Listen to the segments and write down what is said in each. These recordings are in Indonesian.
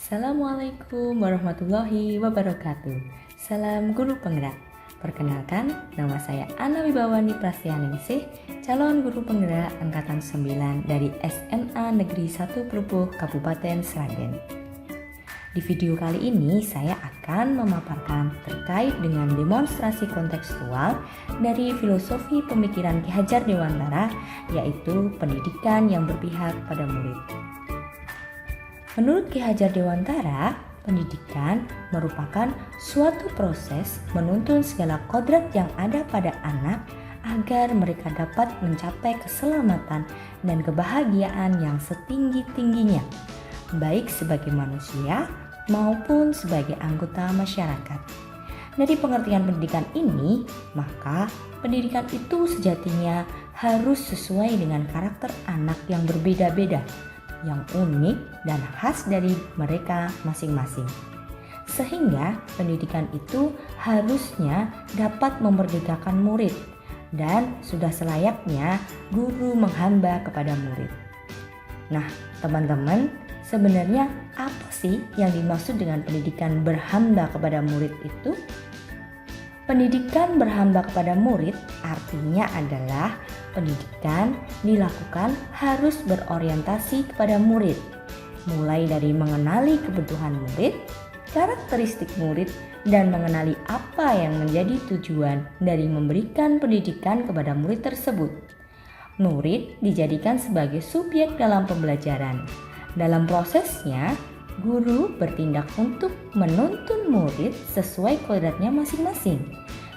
Assalamualaikum warahmatullahi wabarakatuh. Salam guru penggerak. Perkenalkan, nama saya Ana Wibawani Prastianingsih, calon guru penggerak angkatan 9 dari SMA Negeri 1 Pelupuh, Kabupaten Sragen. Di video kali ini saya akan memaparkan terkait dengan demonstrasi kontekstual dari filosofi pemikiran Ki Hajar Dewantara, yaitu pendidikan yang berpihak pada murid. Menurut Ki Hajar Dewantara, pendidikan merupakan suatu proses menuntun segala kodrat yang ada pada anak agar mereka dapat mencapai keselamatan dan kebahagiaan yang setinggi-tingginya, baik sebagai manusia maupun sebagai anggota masyarakat. Dari pengertian pendidikan ini, maka pendidikan itu sejatinya harus sesuai dengan karakter anak yang berbeda-beda, yang unik dan khas dari mereka masing-masing. Sehingga pendidikan itu harusnya dapat memerdekakan murid dan sudah selayaknya guru menghamba kepada murid. Nah, teman-teman, sebenarnya apa sih yang dimaksud dengan pendidikan berhamba kepada murid itu? Pendidikan berhamba kepada murid artinya adalah pendidikan dilakukan harus berorientasi kepada murid, mulai dari mengenali kebutuhan murid, karakteristik murid, dan mengenali apa yang menjadi tujuan dari memberikan pendidikan kepada murid tersebut. Murid dijadikan sebagai subjek dalam pembelajaran. Dalam prosesnya, guru bertindak untuk menuntun murid sesuai kodratnya masing-masing.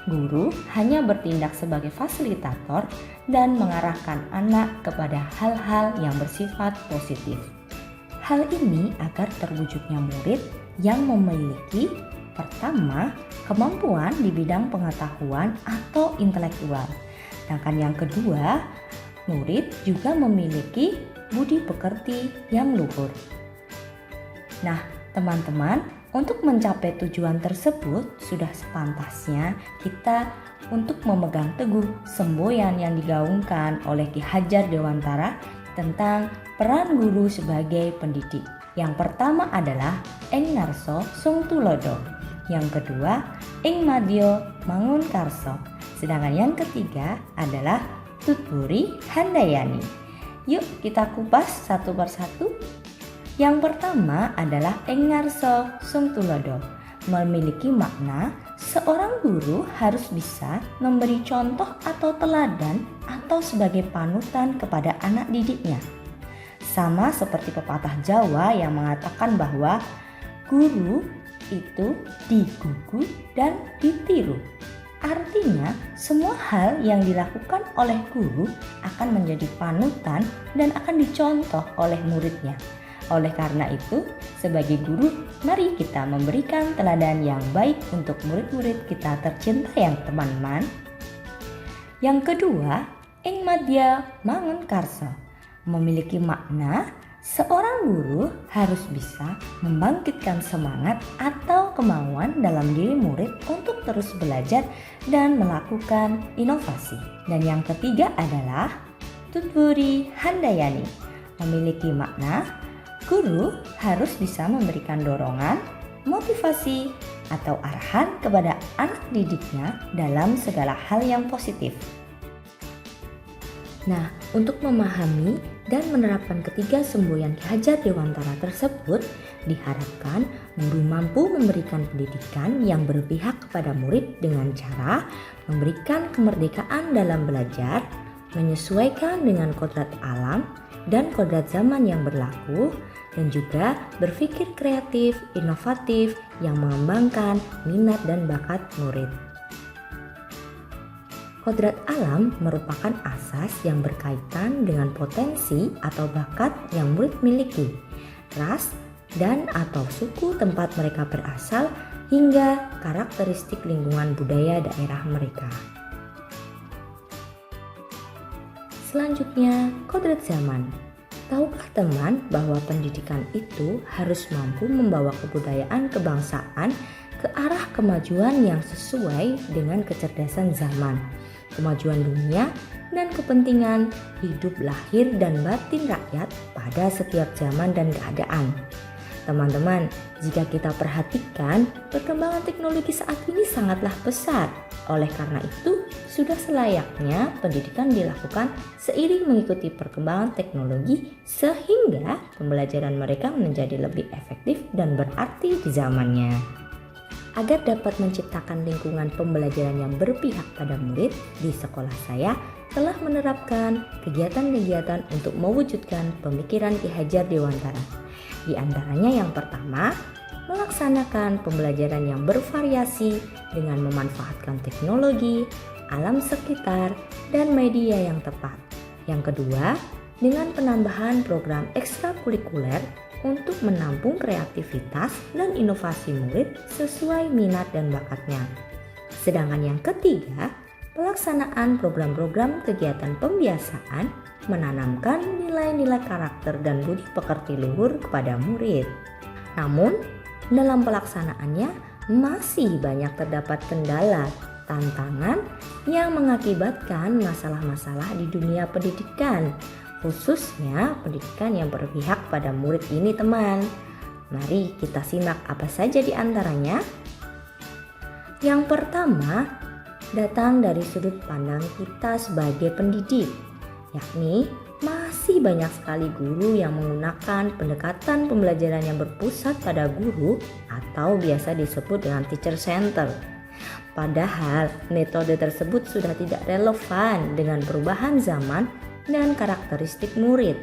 Guru hanya bertindak sebagai fasilitator dan mengarahkan anak kepada hal-hal yang bersifat positif. Hal ini agar terwujudnya murid yang memiliki pertama, kemampuan di bidang pengetahuan atau intelektual. Sedangkan yang kedua, murid juga memiliki budi pekerti yang luhur. Nah, teman-teman, untuk mencapai tujuan tersebut sudah sepantasnya kita untuk memegang teguh semboyan yang digaungkan oleh Ki Hajar Dewantara tentang peran guru sebagai pendidik. Yang pertama adalah Ing Ngarso Sung Tulodo, yang kedua Ing Madya Mangun Karso, sedangkan yang ketiga adalah Tutwuri Handayani. Yuk kita kupas satu persatu. Yang pertama adalah Ing Ngarso Sung Tulodo, memiliki makna seorang guru harus bisa memberi contoh atau teladan atau sebagai panutan kepada anak didiknya. Sama seperti pepatah Jawa yang mengatakan bahwa guru itu digugu dan ditiru. Artinya, semua hal yang dilakukan oleh guru akan menjadi panutan dan akan dicontoh oleh muridnya. Oleh karena itu, sebagai guru, mari kita memberikan teladan yang baik untuk murid-murid kita tercinta yang teman-teman. Yang kedua, Ing Madya Mangun Karso, memiliki makna seorang guru harus bisa membangkitkan semangat atau kemauan dalam diri murid untuk terus belajar dan melakukan inovasi. Dan yang ketiga adalah Tutwuri Handayani, memiliki makna guru harus bisa memberikan dorongan, motivasi, atau arahan kepada anak didiknya dalam segala hal yang positif. Nah, untuk memahami dan menerapkan ketiga semboyan Ki Hajar Dewantara tersebut, diharapkan guru mampu memberikan pendidikan yang berpihak kepada murid dengan cara memberikan kemerdekaan dalam belajar, menyesuaikan dengan kodrat alam dan kodrat zaman yang berlaku, dan juga berpikir kreatif, inovatif yang mengembangkan minat dan bakat murid. Kodrat alam merupakan asas yang berkaitan dengan potensi atau bakat yang murid miliki, ras dan atau suku tempat mereka berasal, hingga karakteristik lingkungan budaya daerah mereka. Selanjutnya, kodrat zaman. Tahukah teman bahwa pendidikan itu harus mampu membawa kebudayaan kebangsaan ke arah kemajuan yang sesuai dengan kecerdasan zaman, kemajuan dunia, dan kepentingan hidup lahir dan batin rakyat pada setiap zaman dan keadaan. Teman-teman, jika kita perhatikan, perkembangan teknologi saat ini sangatlah pesat. Oleh karena itu, sudah selayaknya pendidikan dilakukan seiring mengikuti perkembangan teknologi sehingga pembelajaran mereka menjadi lebih efektif dan berarti di zamannya. Agar dapat menciptakan lingkungan pembelajaran yang berpihak pada murid, di sekolah saya telah menerapkan kegiatan-kegiatan untuk mewujudkan pemikiran Ki Hajar Dewantara. Di antaranya yang pertama, melaksanakan pembelajaran yang bervariasi dengan memanfaatkan teknologi, alam sekitar, dan media yang tepat. Yang kedua, dengan penambahan program ekstrakurikuler untuk menampung kreativitas dan inovasi murid sesuai minat dan bakatnya. Sedangkan yang ketiga, pelaksanaan program-program kegiatan pembiasaan menanamkan nilai-nilai karakter dan budi pekerti luhur kepada murid. Namun, dalam pelaksanaannya masih banyak terdapat kendala, tantangan yang mengakibatkan masalah-masalah di dunia pendidikan, khususnya pendidikan yang berpihak pada murid ini, teman. Mari kita simak apa saja di antaranya. Yang pertama, datang dari sudut pandang kita sebagai pendidik, yakni masih banyak sekali guru yang menggunakan pendekatan pembelajaran yang berpusat pada guru atau biasa disebut dengan teacher center. Padahal metode tersebut sudah tidak relevan dengan perubahan zaman dan karakteristik murid.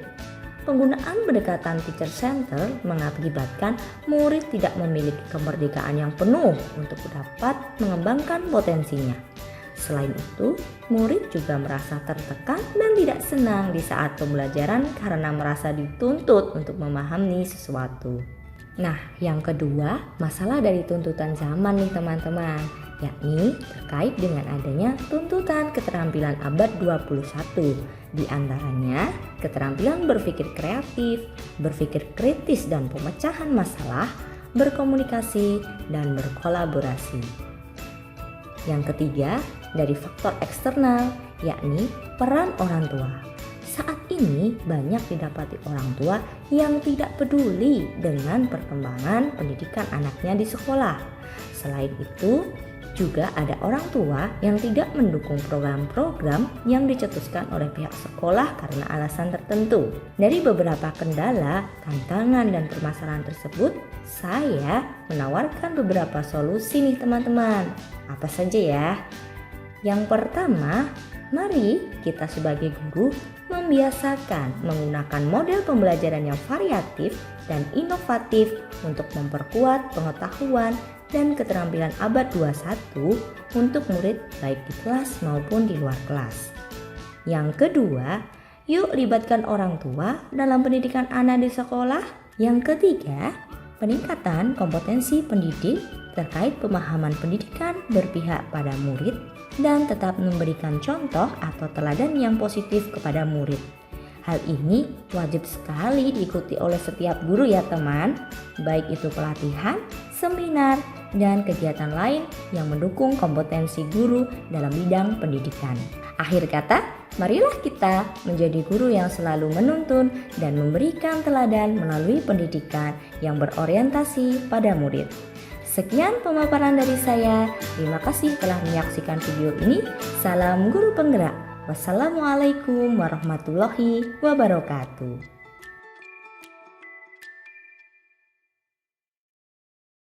Penggunaan pendekatan teacher center mengakibatkan murid tidak memiliki kemerdekaan yang penuh untuk dapat mengembangkan potensinya. Selain itu, murid juga merasa tertekan dan tidak senang di saat pembelajaran karena merasa dituntut untuk memahami sesuatu. Nah, yang kedua, masalah dari tuntutan zaman nih teman-teman, yakni terkait dengan adanya tuntutan keterampilan abad 21. Di antaranya, keterampilan berpikir kreatif, berpikir kritis dan pemecahan masalah, berkomunikasi, dan berkolaborasi. Yang ketiga, dari faktor eksternal, yakni peran orang tua. Saat ini banyak didapati orang tua yang tidak peduli dengan perkembangan pendidikan anaknya di sekolah. Selain itu, juga ada orang tua yang tidak mendukung program-program yang dicetuskan oleh pihak sekolah karena alasan tertentu. Dari beberapa kendala, tantangan, dan permasalahan tersebut, saya menawarkan beberapa solusi nih teman-teman. Apa saja ya? Yang pertama, mari kita sebagai guru membiasakan menggunakan model pembelajaran yang variatif dan inovatif untuk memperkuat pengetahuan dan keterampilan abad 21 untuk murid baik di kelas maupun di luar kelas. Yang kedua, yuk libatkan orang tua dalam pendidikan anak di sekolah. Yang ketiga, peningkatan kompetensi pendidik terkait pemahaman pendidikan berpihak pada murid dan tetap memberikan contoh atau teladan yang positif kepada murid. Hal ini wajib sekali diikuti oleh setiap guru ya teman, baik itu pelatihan, seminar, dan kegiatan lain yang mendukung kompetensi guru dalam bidang pendidikan. Akhir kata, marilah kita menjadi guru yang selalu menuntun dan memberikan teladan melalui pendidikan yang berorientasi pada murid. Sekian pemaparan dari saya. Terima kasih telah menyaksikan video ini. Salam guru penggerak. Wassalamualaikum warahmatullahi wabarakatuh.